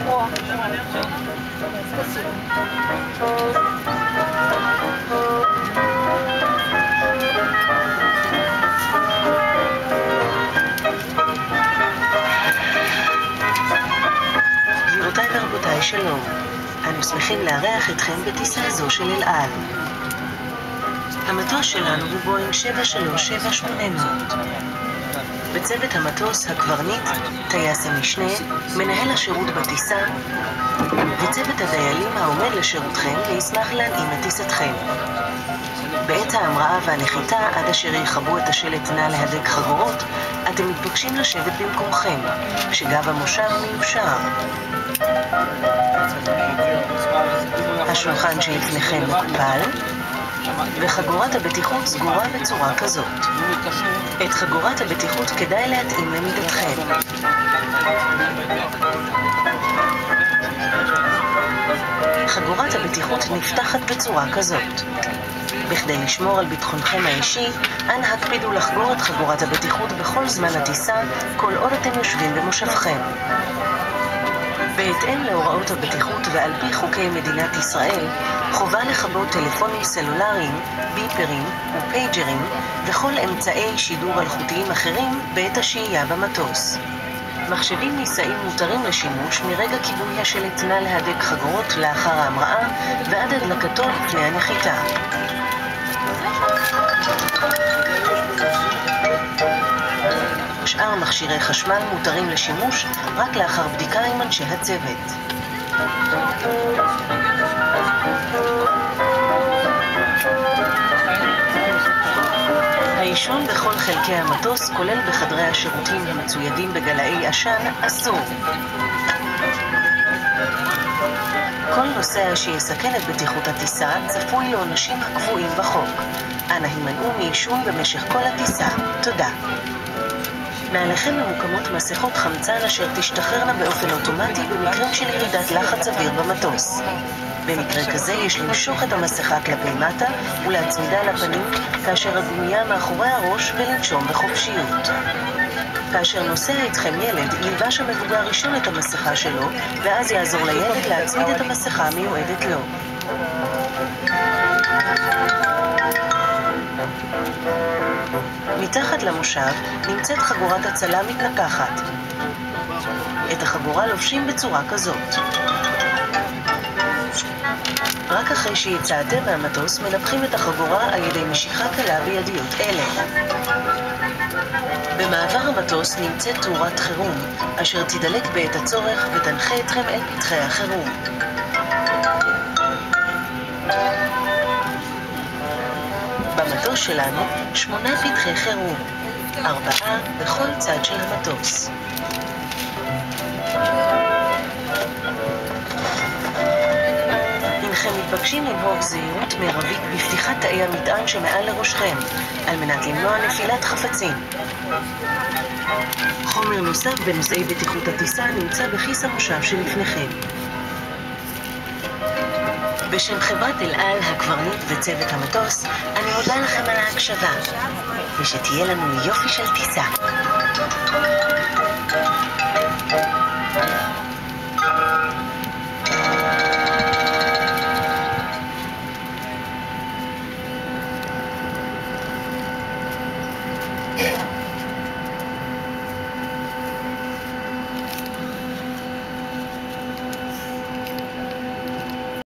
О. גבירותיי ורבותיי, שלום. אנו שמחים לארח אתכם בטיסה זו של אל על. המטוס שלנו הוא בואינג 737-800. בצוות המטוס הקברניט, טייס המשנה, מנהל השירות בטיסה, וצוות הדיילים העומד לשירותכם וישמח להנעים את טיסתכם. בעת ההמראה והנחיתה, עד אשר יכבו את השלט נא להדק חגורות, אתם מתבקשים לשבת במקומכם, שגב המושב מיושר. השולחן שלפניכם מקופל, וחגורת הבטיחות סגורה בצורה כזאת. את חגורת הבטיחות כדאי להתאים למידתכם. חגורת הבטיחות נפתחת בצורה כזאת. בכדי לשמור על ביטחונכם האישי, אנא הקפידו לחגור את חגורת הבטיחות בכל זמן הטיסה, כל עוד אתם יושבים במושבכם. בהתאם להוראות הבטיחות ועל פי חוקי מדינת ישראל, חובה לכבות טלפונים סלולריים, ביפרים ופייג'רים וכל אמצעי שידור אלחוטיים אחרים בעת השהייה במטוס. מחשבים נישאים מותרים לשימוש מרגע כיבוי השלט נא להדק חגורות לאחר ההמראה ועד הדלקתו לפני הנחיתה. שאר מכשירי חשמל מותרים לשימוש רק לאחר בדיקה עם אנשי הצוות. העישון בכל חלקי המטוס, כולל בחדרי השירותים המצוידים בגלאי עשן, אסור. כל נוסע שיסכן את בטיחות הטיסה צפוי לעונשים הקבועים בחוק. אנא הימנעו מעישון במשך כל הטיסה. תודה. מעליכם ממוקמות מסכות חמצן אשר תשתחררנה באופן אוטומטי במקרים של ירידת לחץ אוויר במטוס. במקרה כזה יש למשוך את המסכה כלפי מטה ולהצמידה לפנים כאשר הגומייה מאחורי הראש ולנשום בחופשיות. כאשר נוסע איתכם ילד, ילבש המבוגר ראשון את המסכה שלו ואז יעזור לילד להצמיד את המסכה המיועדת לו. מתחת למושב נמצאת חגורת הצלה מתנפחת. את החגורה לובשים בצורה כזאת. רק אחרי שיצאתם מהמטוס מנפחים את החגורה על ידי משיכה קלה בידיות אלה. במעבר המטוס נמצאת תאורת חירום, אשר תדלק בעת הצורך ותנחה אתכם אל פתחי החירום. במטוס שלנו 8 פתחי חירום, 4 בכל צד של המטוס. הנכם מתבקשים לנהוג זהירות מרבית בפתיחת תאי המטען שמעל לראשכם, על מנת למנוע נפילת חפצים. חומר נוסף בנושאי בטיחות הטיסה נמצא בכיס המושב שלפניכם. בשם חברת אל על, הקברניט וצוות המטוס, אני מודה לכם על ההקשבה, ושתהיה לנו יופי של טיסה.